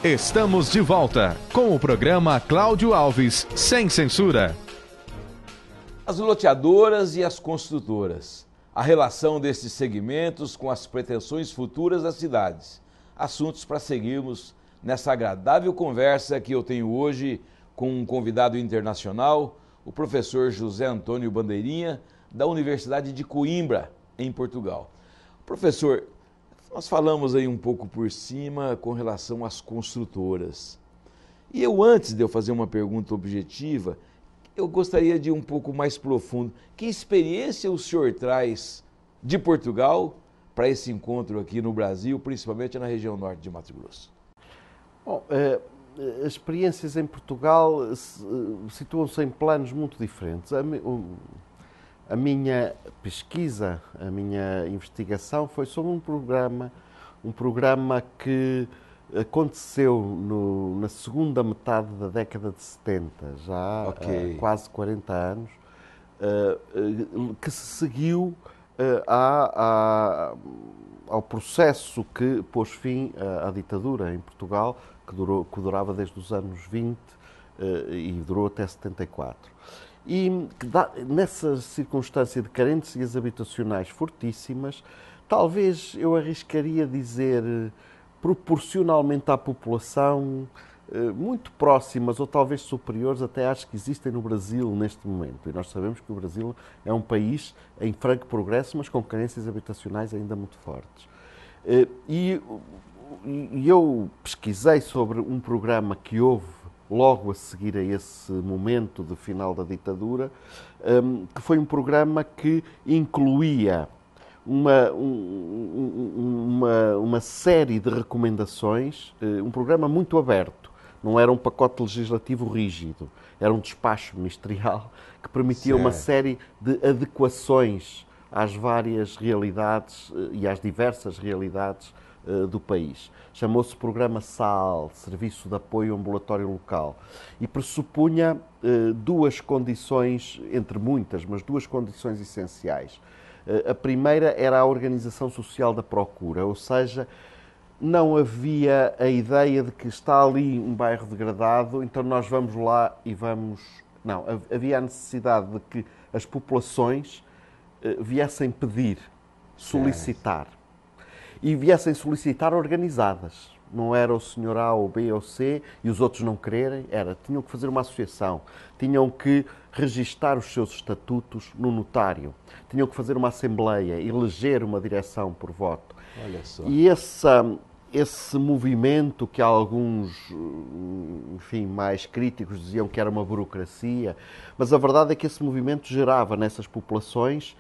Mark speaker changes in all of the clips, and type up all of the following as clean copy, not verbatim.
Speaker 1: Estamos de volta com o programa Cláudio Alves, sem censura.
Speaker 2: As loteadoras e as construtoras. A relação destes segmentos com as pretensões futuras das cidades. Assuntos para seguirmos nessa agradável conversa que eu tenho hoje com um convidado internacional, o professor José Antônio Bandeirinha, da Universidade de Coimbra, em Portugal. Professor, nós falamos aí um pouco por cima com relação às construtoras. E antes de eu fazer uma pergunta objetiva, eu gostaria de ir um pouco mais profundo. Que experiência o senhor traz de Portugal para esse encontro aqui no Brasil, principalmente na região norte de Mato Grosso?
Speaker 3: Bom, as experiências programa situam-se em planos muito diferentes. A minha pesquisa, a minha investigação foi sobre um programa que aconteceu na segunda metade da década de 70, já há quase 40 anos, que se seguiu ao processo que pôs fim à ditadura em Portugal, que durava desde os anos 20 e durou até 74. E nessa circunstância de carências habitacionais fortíssimas, talvez eu arriscaria dizer, proporcionalmente à população, muito próximas ou talvez superiores até às que existem no Brasil neste momento. E nós sabemos que o Brasil é um país em franco progresso, mas com carências habitacionais ainda muito fortes. E eu pesquisei sobre um programa que houve logo a seguir a esse momento de final da ditadura, que foi um programa que incluía uma série de recomendações, um programa muito aberto, não era um pacote legislativo rígido, era um despacho ministerial que permitia uma série de adequações às várias realidades e às diversas realidades do país. Chamou-se Programa SAL, Serviço de Apoio Ambulatório Local, e pressupunha duas condições, entre muitas, mas duas condições essenciais. A primeira era a organização social da procura, ou seja, não havia a ideia de que está ali um bairro degradado, então nós vamos lá e vamos... Não, havia a necessidade de que as populações viessem pedir, solicitar. E viessem solicitar organizadas. Não era o senhor A ou B ou C e os outros não quererem, tinham que fazer uma associação, tinham que registar os seus estatutos no notário, tinham que fazer uma assembleia, eleger uma direção por voto.
Speaker 2: Olha só.
Speaker 3: E esse movimento que alguns, enfim, mais críticos diziam que era uma burocracia, mas a verdade é que esse movimento gerava nessas populações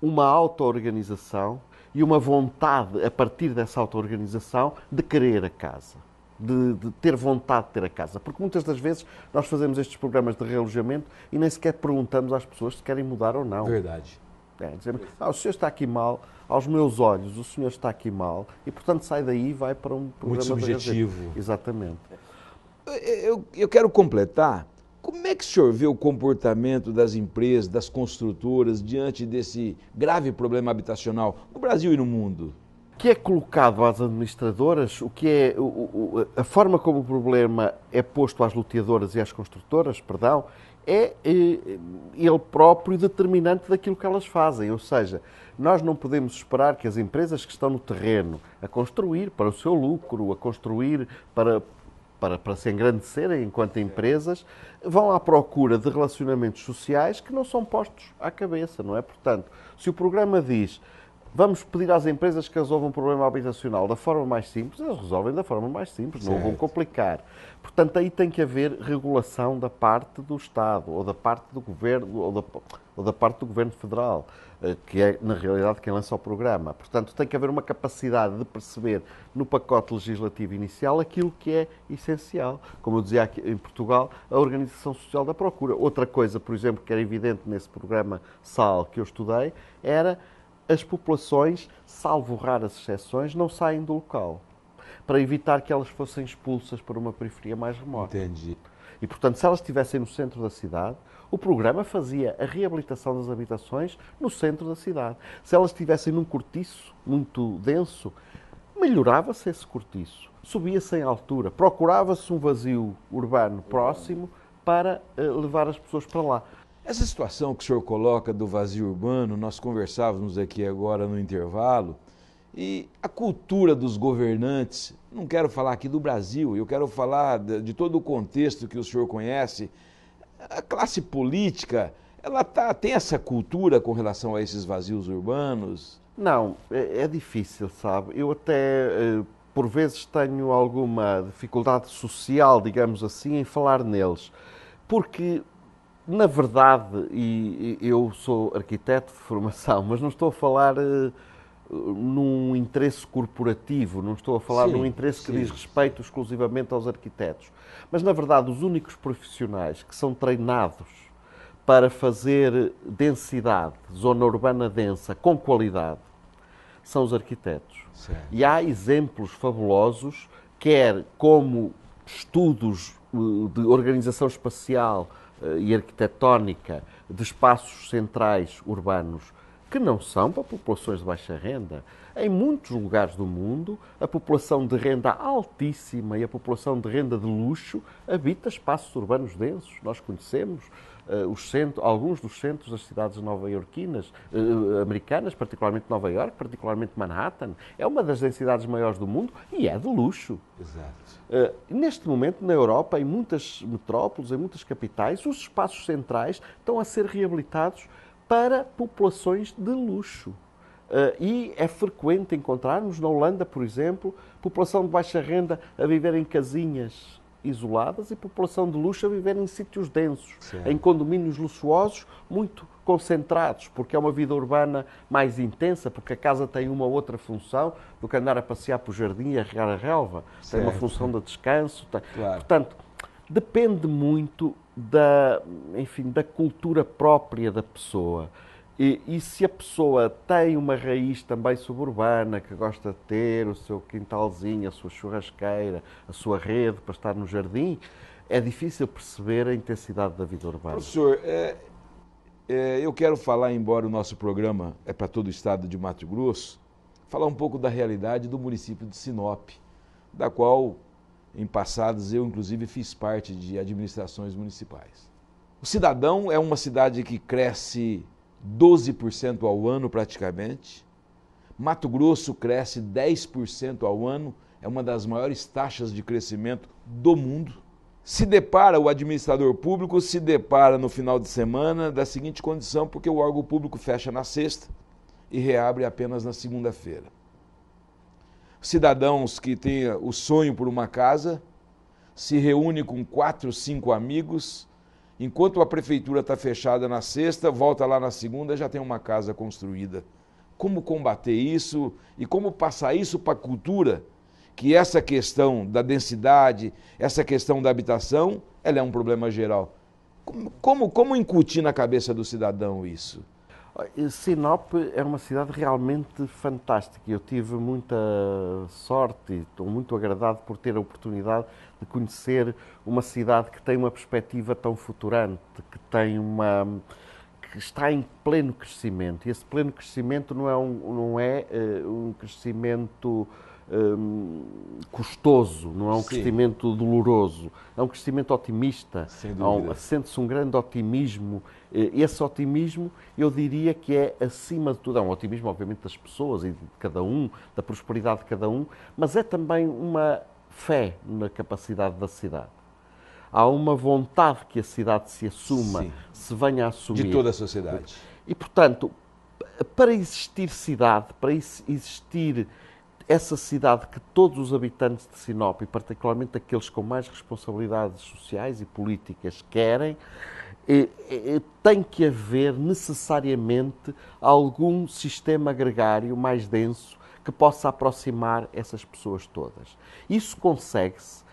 Speaker 3: uma auto-organização e uma vontade, a partir dessa auto-organização, de querer a casa, de ter vontade de ter a casa. Porque muitas das vezes nós fazemos estes programas de realojamento e nem sequer perguntamos às pessoas se querem mudar ou não.
Speaker 2: Verdade.
Speaker 3: Dizemos, o senhor está aqui mal, aos meus olhos o senhor está aqui mal, e portanto sai daí e vai para um programa...
Speaker 2: Muito subjetivo.
Speaker 3: Exatamente.
Speaker 2: Eu quero completar. Como é que o senhor vê o comportamento das empresas, das construtoras, diante desse grave problema habitacional no Brasil e no mundo?
Speaker 3: O que é colocado às administradoras, a forma como o problema é posto às loteadoras e às construtoras, é ele próprio determinante daquilo que elas fazem. Ou seja, nós não podemos esperar que as empresas que estão no terreno a construir para o seu lucro, a construir para se engrandecerem enquanto empresas, vão à procura de relacionamentos sociais que não são postos à cabeça, não é? Portanto, se o programa diz vamos pedir às empresas que resolvam o problema habitacional da forma mais simples, elas resolvem da forma mais simples, não vão complicar. Portanto, aí tem que haver regulação da parte do Estado, ou da parte do Governo, ou da parte do Governo Federal, que é, na realidade, quem lança o programa. Portanto, tem que haver uma capacidade de perceber no pacote legislativo inicial aquilo que é essencial. Como eu dizia aqui em Portugal, a organização social da procura. Outra coisa, por exemplo, que era evidente nesse programa SAL que eu estudei, era as populações, salvo raras exceções, não saem do local, para evitar que elas fossem expulsas para uma periferia mais remota.
Speaker 2: Entendi.
Speaker 3: E, portanto, se elas estivessem no centro da cidade, o programa fazia a reabilitação das habitações no centro da cidade. Se elas estivessem num cortiço muito denso, melhorava-se esse cortiço, subia-se em altura, procurava-se um vazio urbano próximo para levar as pessoas para lá.
Speaker 2: Essa situação que o senhor coloca do vazio urbano, nós conversávamos aqui agora no intervalo, e a cultura dos governantes, não quero falar aqui do Brasil, eu quero falar de todo o contexto que o senhor conhece. A classe política, ela tem essa cultura com relação a esses vazios urbanos?
Speaker 3: Não, é difícil, sabe? Eu até, por vezes, tenho alguma dificuldade social, digamos assim, em falar neles. Porque, na verdade, e eu sou arquiteto de formação, mas não estou a falar num interesse corporativo, não estou a falar num interesse que diz respeito exclusivamente aos arquitetos. Mas, na verdade, os únicos profissionais que são treinados para fazer densidade, zona urbana densa, com qualidade, são os arquitetos.
Speaker 2: Certo.
Speaker 3: E há exemplos fabulosos, quer como estudos de organização espacial e arquitetónica de espaços centrais urbanos, que não são para populações de baixa renda. Em muitos lugares do mundo, a população de renda altíssima e a população de renda de luxo habita espaços urbanos densos. Nós conhecemos alguns dos centros das cidades nova-iorquinas, americanas, particularmente Nova Iorque, particularmente Manhattan. É uma das densidades maiores do mundo e é de luxo.
Speaker 2: Exato.
Speaker 3: Neste momento, na Europa, em muitas metrópoles, em muitas capitais, os espaços centrais estão a ser reabilitados para populações de luxo. E é frequente encontrarmos na Holanda, por exemplo, população de baixa renda a viver em casinhas isoladas e população de luxo a viver em sítios densos,
Speaker 2: certo,
Speaker 3: em condomínios luxuosos muito concentrados, porque é uma vida urbana mais intensa, porque a casa tem uma outra função do que andar a passear por jardim e a regar a relva.
Speaker 2: Certo.
Speaker 3: Tem uma função de descanso.
Speaker 2: Claro.
Speaker 3: Portanto, depende muito da cultura própria da pessoa. E se a pessoa tem uma raiz também suburbana, que gosta de ter o seu quintalzinho, a sua churrasqueira, a sua rede para estar no jardim, é difícil perceber a intensidade da vida urbana.
Speaker 2: Professor, eu quero falar, embora o nosso programa é para todo o estado de Mato Grosso, falar um pouco da realidade do município de Sinop, da qual, em passados, eu inclusive fiz parte de administrações municipais. O Cidadão é uma cidade que cresce 12% ao ano praticamente. Mato Grosso cresce 10% ao ano, é uma das maiores taxas de crescimento do mundo. O administrador público se depara no final de semana da seguinte condição, porque o órgão público fecha na sexta e reabre apenas na segunda-feira. Cidadãos que têm o sonho por uma casa se reúnem com 4, 5 amigos. Enquanto a prefeitura está fechada na sexta, volta lá na segunda, já tem uma casa construída. Como combater isso e como passar isso para a cultura, que essa questão da densidade, essa questão da habitação, ela é um problema geral. Como incutir na cabeça do cidadão isso?
Speaker 3: Sinop é uma cidade realmente fantástica. Eu tive muita sorte e estou muito agradado por ter a oportunidade de conhecer uma cidade que tem uma perspectiva tão futurante, que está em pleno crescimento. E esse pleno crescimento não é um crescimento custoso, não é um crescimento doloroso, é um crescimento otimista. Sente-se um grande otimismo. Esse otimismo, eu diria que é, acima de tudo, é um otimismo, obviamente, das pessoas e de cada um, da prosperidade de cada um, mas é também uma fé na capacidade da cidade. Há uma vontade que a cidade se assuma, se venha a assumir.
Speaker 2: De toda a sociedade.
Speaker 3: E, portanto, para existir cidade, para existir essa cidade que todos os habitantes de Sinop, e particularmente aqueles com mais responsabilidades sociais e políticas, querem, tem que haver necessariamente algum sistema gregário mais denso que possa aproximar essas pessoas todas. Isso consegue-se,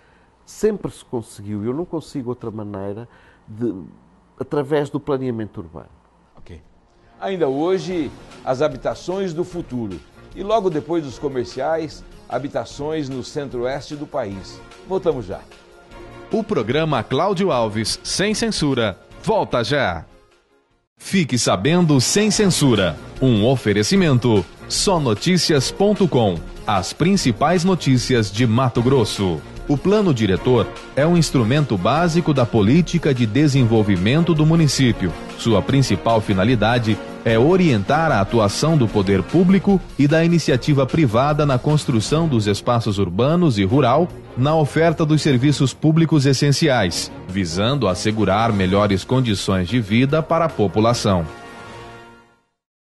Speaker 3: sempre se conseguiu, eu não consigo outra maneira, através do planeamento urbano.
Speaker 2: Ok. Ainda hoje, as habitações do futuro. E logo depois dos comerciais, habitações no centro-oeste do país. Voltamos já.
Speaker 1: O programa Cláudio Alves, sem censura, volta já. Fique sabendo sem censura. Um oferecimento sonoticias.com. as principais notícias de Mato Grosso. O Plano Diretor é um instrumento básico da política de desenvolvimento do município. Sua principal finalidade é orientar a atuação do poder público e da iniciativa privada na construção dos espaços urbanos e rural, na oferta dos serviços públicos essenciais, visando assegurar melhores condições de vida para a população.